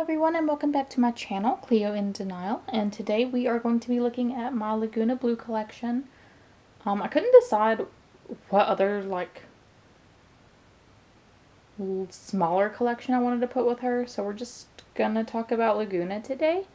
everyone, and welcome back to my channel, Cleo in Denial, and today we are going to be looking at my Lagoona Blue collection. I couldn't decide what other, smaller collection I wanted to put with her, so we're just gonna talk about Lagoona today.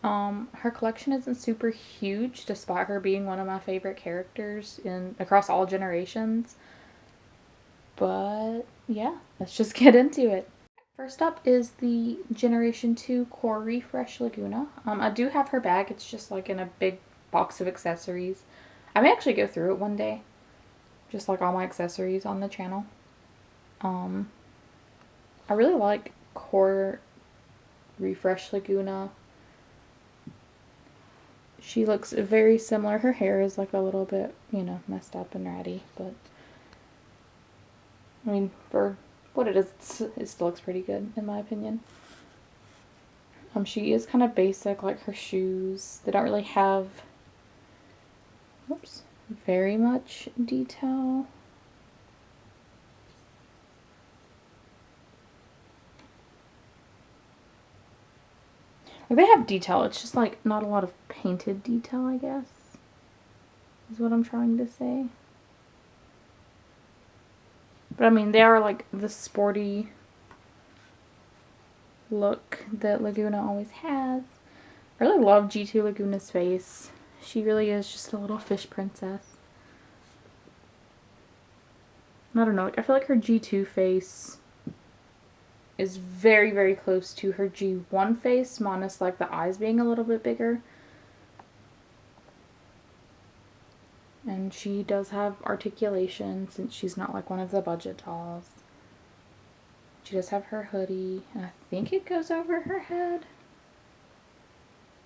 Her collection isn't super huge, despite her being one of my favorite characters across all generations. But, yeah, let's just get into it. First up is the Generation 2 Core Refresh Lagoona. I do have her bag. It's just like in a big box of accessories. I may actually go through it one day. Just like all my accessories on the channel. I really like Core Refresh Lagoona. She looks very similar. Her hair is like a little bit, messed up and ratty. But, I mean, for what it is, it still looks pretty good in my opinion. She is kind of basic, like her shoes. They don't really have, very much detail. They have detail, it's just like not a lot of painted detail, I guess, is what I'm trying to say. But I mean, they are like the sporty look that Lagoona always has. I really love G2 Lagoona's face. She really is just a little fish princess. I don't know, I feel like her G2 face is very, very close to her G1 face, minus like the eyes being a little bit bigger. And she does have articulation since she's not like one of the budget dolls. She does have her hoodie, and I think it goes over her head.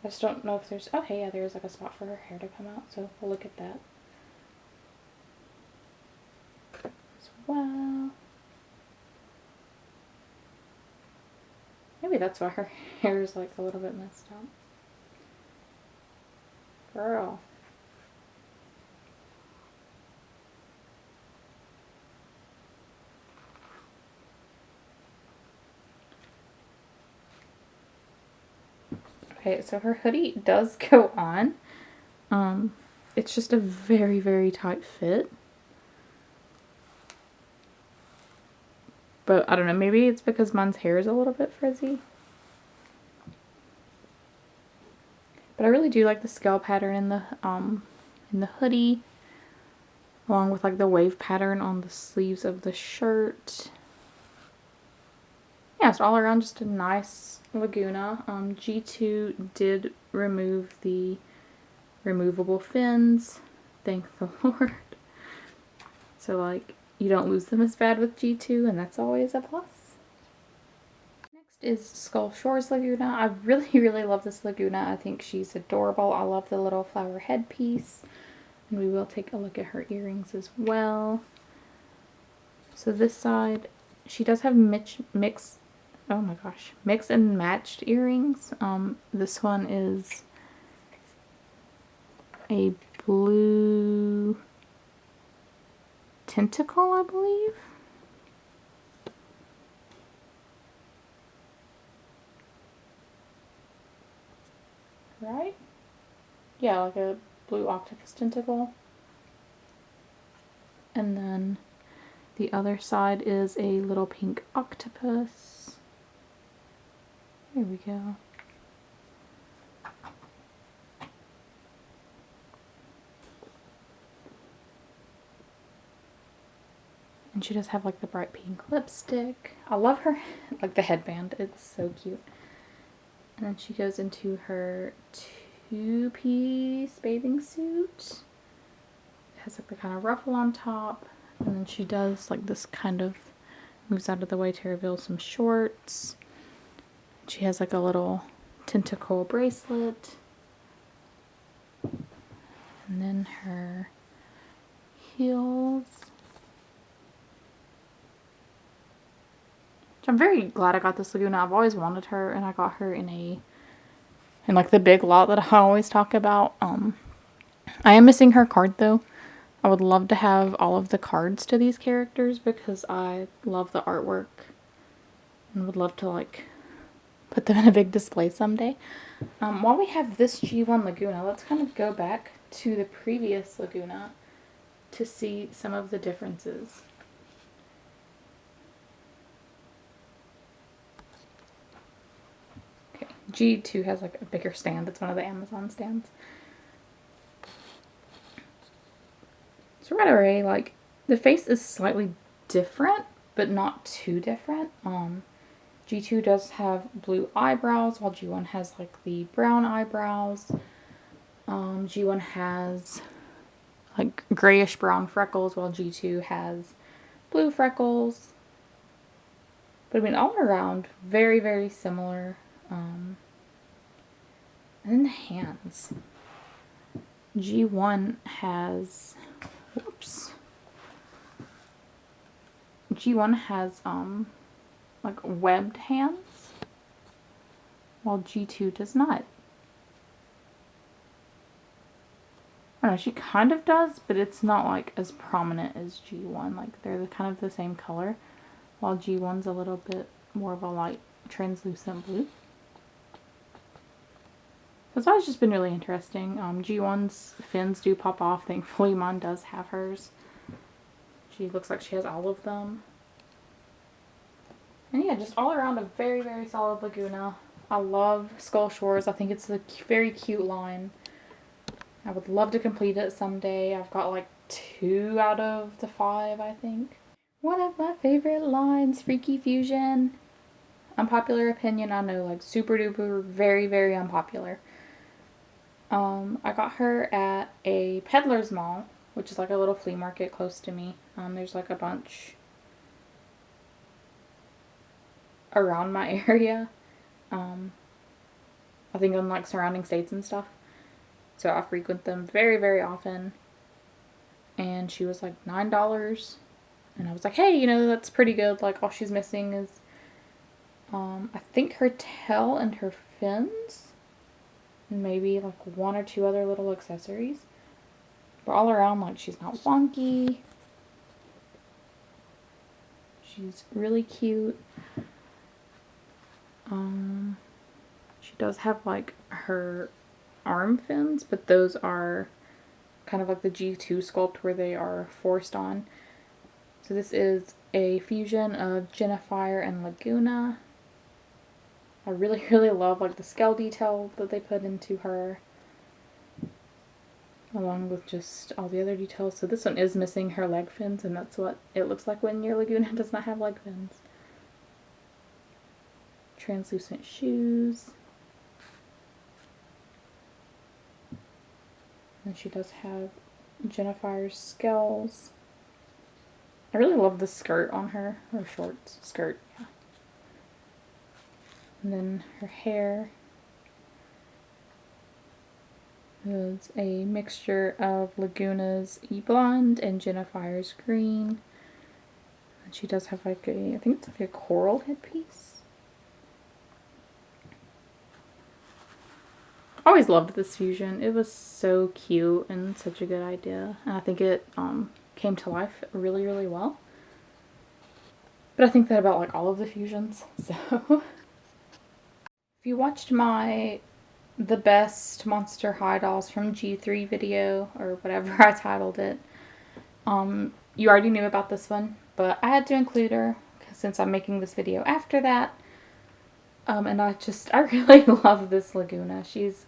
I just don't know if there's, okay, yeah, there's like a spot for her hair to come out, so we'll look at that as well. Maybe that's why her hair is like a little bit messed up. Girl. Okay, so her hoodie does go on. It's just a very, very tight fit. But I don't know, maybe it's because mine's hair is a little bit frizzy. But I really do like the scale pattern in the hoodie, along with like the wave pattern on the sleeves of the shirt. Yeah, it's all around just a nice Lagoona. G2 did remove the removable fins, thank the Lord. So like, you don't lose them as bad with G2, and that's always a plus. Next is Skull Shores Lagoona. I really, really love this Lagoona. I think she's adorable. I love the little flower headpiece. And we will take a look at her earrings as well. So this side, she does have mix and matched earrings. This one is a blue tentacle, I believe. Right? Yeah, like a blue octopus tentacle. And then the other side is a little pink octopus. There we go. And she does have like the bright pink lipstick. I love her, like the headband. It's so cute. And then she goes into her two-piece bathing suit. It has like the kind of ruffle on top. And then she does like this kind of, moves out of the way to reveal some shorts. She has like a little tentacle bracelet. And then her heels. I'm very glad I got this Lagoona. I've always wanted her, and I got her in like the big lot that I always talk about. I am missing her card though. I would love to have all of the cards to these characters because I love the artwork and would love to like put them in a big display someday. While we have this G1 Lagoona, let's kind of go back to the previous Lagoona to see some of the differences. Okay, G2 has like a bigger stand. It's one of the Amazon stands. So right away, like, the face is slightly different, but not too different. G2 does have blue eyebrows, while G1 has like the brown eyebrows. G1 has like grayish brown freckles, while G2 has blue freckles. But I mean, all around, very, very similar. And then the hands. G1 has, whoops. G1 has, like webbed hands, while G2 does not. I don't know, she kind of does, but it's not like as prominent as G1. Like, they're kind of the same color, while G1's a little bit more of a light translucent blue. So it's always just been really interesting. G1's fins do pop off. Thankfully, mine does have hers. She looks like she has all of them. And yeah, just all around a very, very solid Lagoona. I love Skull Shores. I think it's a very cute line. I would love to complete it someday. I've got like 2 out of the 5, I think. One of my favorite lines, Freaky Fusion. Unpopular opinion, I know, like super duper, very, very unpopular. I got her at a peddler's mall, which is like a little flea market close to me. There's like a bunch around my area. I think in like surrounding states and stuff. So I frequent them very, very often. And she was like $9. And I was like, hey, you know, that's pretty good. Like, all she's missing is, I think her tail and her fins. And maybe like 1 or 2 other little accessories. But all around, like, she's not wonky. She's really cute. She does have like her arm fins, but those are kind of like the G2 sculpt where they are forced on. So this is a fusion of Jennifer and Lagoona. I really, really love like the scale detail that they put into her, along with just all the other details. So this one is missing her leg fins, and that's what it looks like when your Lagoona does not have leg fins. Translucent shoes. And she does have Jennifer's scales. I really love the skirt on her, or shorts, skirt, yeah. And then her hair is a mixture of Lagoona's E-Blonde and Jennifer's green. And she does have like a, I think it's like a coral headpiece. Always loved this fusion. It was so cute and such a good idea. And I think it came to life really, really well. But I think that about like all of the fusions. So if you watched my the best Monster High dolls from G3 video, or whatever I titled it, you already knew about this one, but I had to include her since I'm making this video after that. And I really love this Lagoona. She's,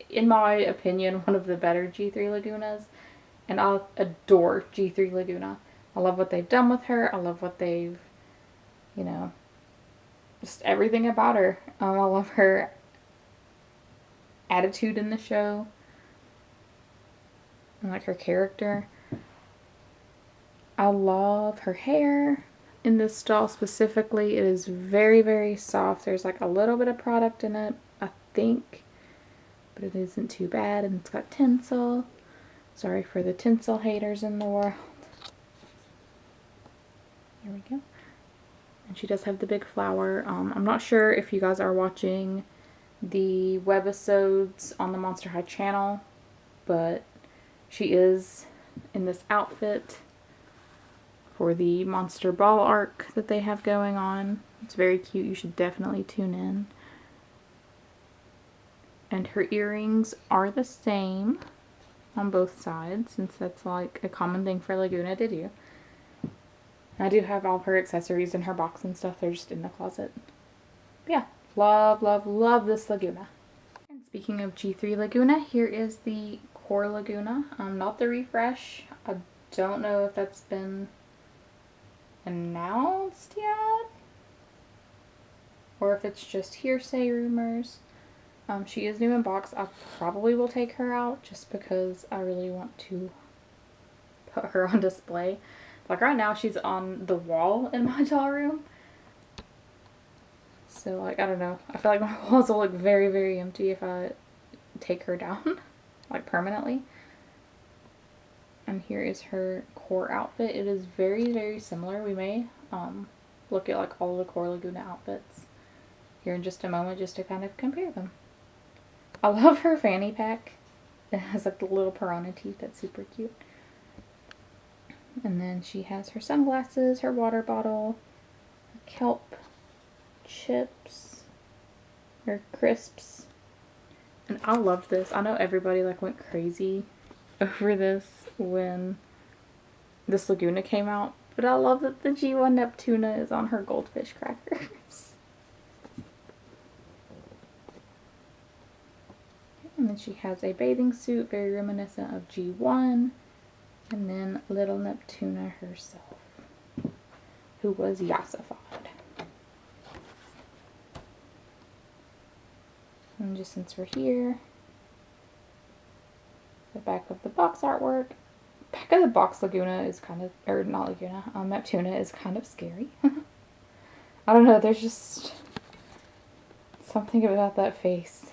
in my opinion, one of the better G3 Lagoonas, and I adore G3 Lagoona. I love what they've done with her. I love what they've, you know, just everything about her. I love her attitude in the show, and like her character. I love her hair. In this doll specifically, it is very, very soft. There's like a little bit of product in it, I think, but it isn't too bad, and it's got tinsel. Sorry for the tinsel haters in the world. There we go. And she does have the big flower. I'm not sure if you guys are watching the webisodes on the Monster High channel, but she is in this outfit for the Monster Ball arc that they have going on. It's very cute. You should definitely tune in. And her earrings are the same on both sides, since that's like a common thing for Lagoona to do. I do have all of her accessories in her box and stuff. They're just in the closet. But yeah, love, love, love this Lagoona. And speaking of G3 Lagoona, here is the core Lagoona. Not the refresh. I don't know if that's been announced yet, or if it's just hearsay rumors. She is new in box. I probably will take her out just because I really want to put her on display. Like right now she's on the wall in my doll room. So like, I don't know. I feel like my walls will look very, very empty if I take her down, like permanently. And here is her core outfit. It is very, very similar. We may look at like all the core Lagoona outfits here in just a moment just to kind of compare them. I love her fanny pack. It has like the little piranha teeth. That's super cute. And then she has her sunglasses, her water bottle, her kelp chips, her crisps. And I loved this. I know everybody like went crazy over this when this Lagoona came out, but I love that the G1 Neptuna is on her goldfish crackers. And then she has a bathing suit, very reminiscent of G1. And then little Neptuna herself, who was yassified. And just since we're here, the back of the box artwork. Back of the box Lagoona is kind of, or not Lagoona, Neptuna is kind of scary. I don't know, there's just something about that face.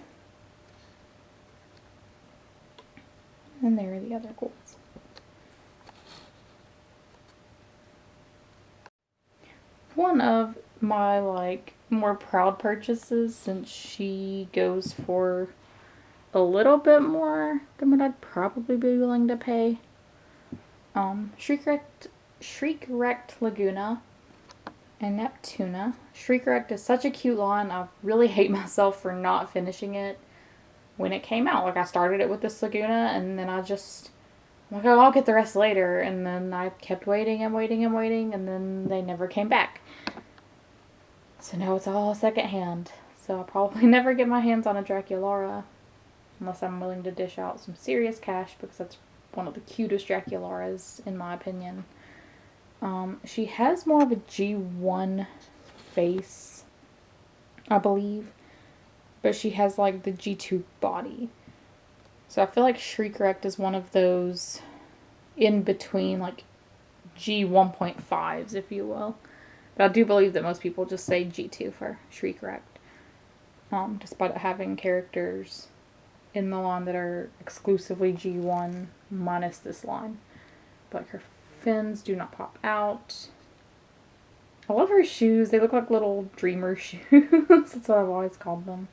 And there are the other golds. One of my like more proud purchases, since she goes for a little bit more than what I'd probably be willing to pay. Shriek Wrecked Lagoona and Neptuna. Shriek Wrecked is such a cute line. I really hate myself for not finishing it when it came out. Like, I started it with this Lagoona, and then I'm like, oh, I'll get the rest later. And then I kept waiting and waiting and waiting, and then they never came back. So now it's all secondhand. So I'll probably never get my hands on a Draculaura unless I'm willing to dish out some serious cash, because that's one of the cutest Draculauras in my opinion. She has more of a G1 face, I believe, but she has like the G2 body. So I feel like Shriek Wrecked is one of those in between, like G1.5s, if you will. But I do believe that most people just say G2 for Shriek Wrecked, despite it having characters in the line that are exclusively G1 minus this line. But her fins do not pop out. I love her shoes. They look like little dreamer shoes. That's what I've always called them.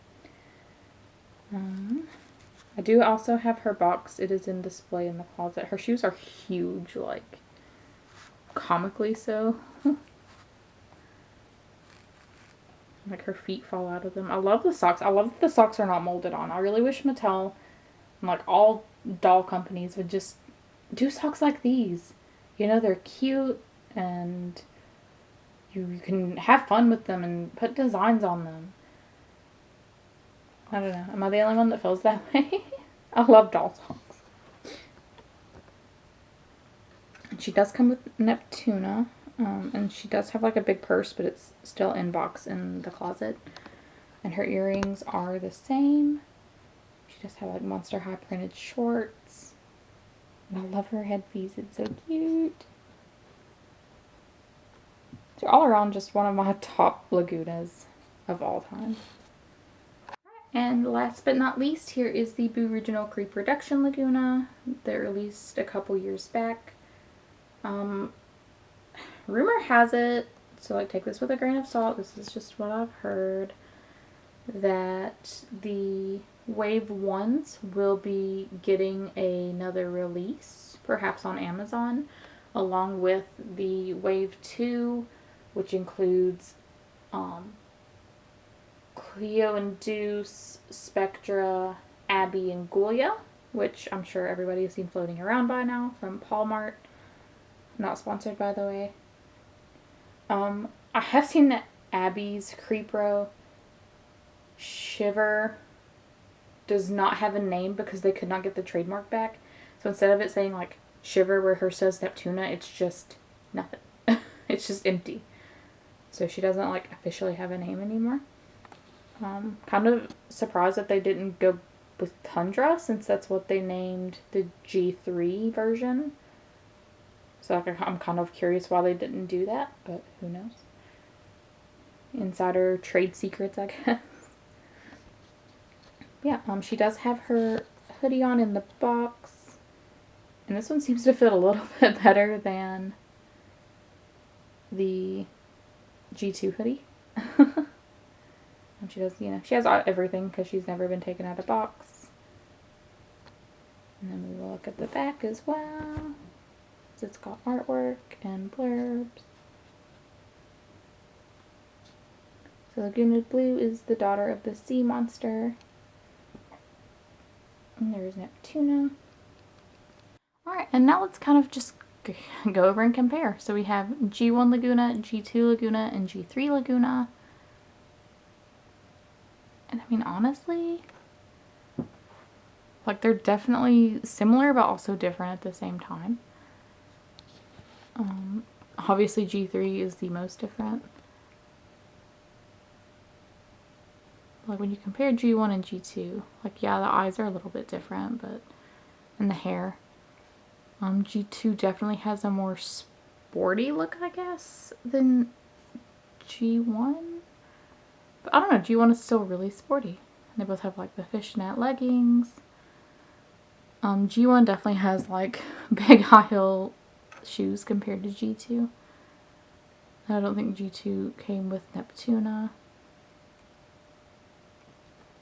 I do also have her box. It is in display in the closet. Her shoes are huge, like comically so. Like her feet fall out of them. I love the socks. I love that the socks are not molded on. I really wish Mattel and like all doll companies would just do socks like these. You know, they're cute and you can have fun with them and put designs on them. I don't know. Am I the only one that feels that way? I love doll socks. And she does come with Neptuna. And she does have like a big purse, but it's still in box in the closet. And her earrings are the same. She does have like Monster High printed shorts. And I love her headpiece. It's so cute. So all around, just one of my top Lagoonas of all time. And last but not least, here is the Boo Original Pre-Production Lagoona that released a couple years back. Rumor has it, so like take this with a grain of salt, this is just what I've heard, that the Wave 1s will be getting another release, perhaps on Amazon, along with the Wave 2, which includes Cleo and Deuce, Spectra, Abby, and Gulia, which I'm sure everybody has seen floating around by now from Paulmart. Not sponsored, by the way. I have seen that Abby's Creep Row Shiver does not have a name because they could not get the trademark back. So instead of it saying like Shiver where hers says Neptuna, it's just nothing. It's just empty. So she doesn't like officially have a name anymore. Kind of surprised that they didn't go with Tundra since that's what they named the G3 version. So I'm kind of curious why they didn't do that, but who knows. Insider trade secrets, I guess. Yeah, she does have her hoodie on in the box. And this one seems to fit a little bit better than the G2 hoodie. And she does, you know, she has everything because she's never been taken out of box. And then we will look at the back as well. So it's got artwork and blurbs. So Lagoona Blue is the daughter of the sea monster. And there's Neptuna. Alright, and now let's kind of just go over and compare. So we have G1 Lagoona, G2 Lagoona, and G3 Lagoona. And I mean, honestly, like they're definitely similar but also different at the same time. Obviously G3 is the most different. Like when you compare G1 and G2, like yeah, the eyes are a little bit different, but and the hair. G2 definitely has a more sporty look, I guess, than G1. But I don't know, G1 is still really sporty. They both have like the fishnet leggings. G1 definitely has like big high heel shoes compared to G2. I don't think G2 came with Neptuna.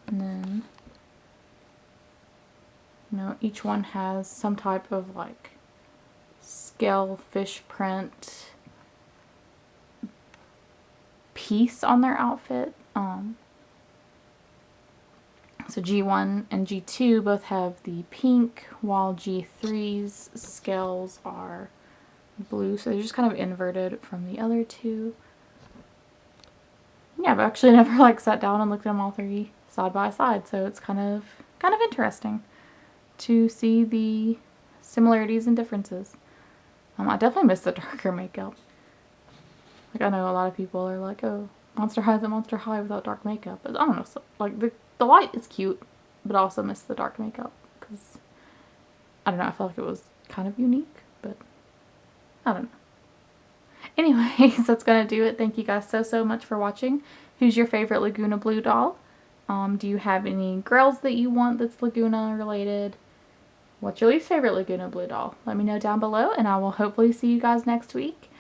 And then, you know, each one has some type of like scale fish print piece on their outfit. So G1 and G2 both have the pink, while G3's scales are blue. So they're just kind of inverted from the other two. Yeah, I've actually never like sat down and looked at them all three side by side, so it's kind of interesting to see the similarities and differences. I definitely miss the darker makeup. Like I know a lot of people are like, oh, Monster High is a Monster High without dark makeup. But I don't know, so, like the light is cute, but I also miss the dark makeup because I don't know, I felt like it was kind of unique, but I don't know. Anyways, that's gonna do it. Thank you guys so much for watching. Who's your favorite Lagoona Blue doll? Do you have any girls that you want that's Lagoona related? What's your least favorite Lagoona Blue doll? Let me know down below, and I will hopefully see you guys next week.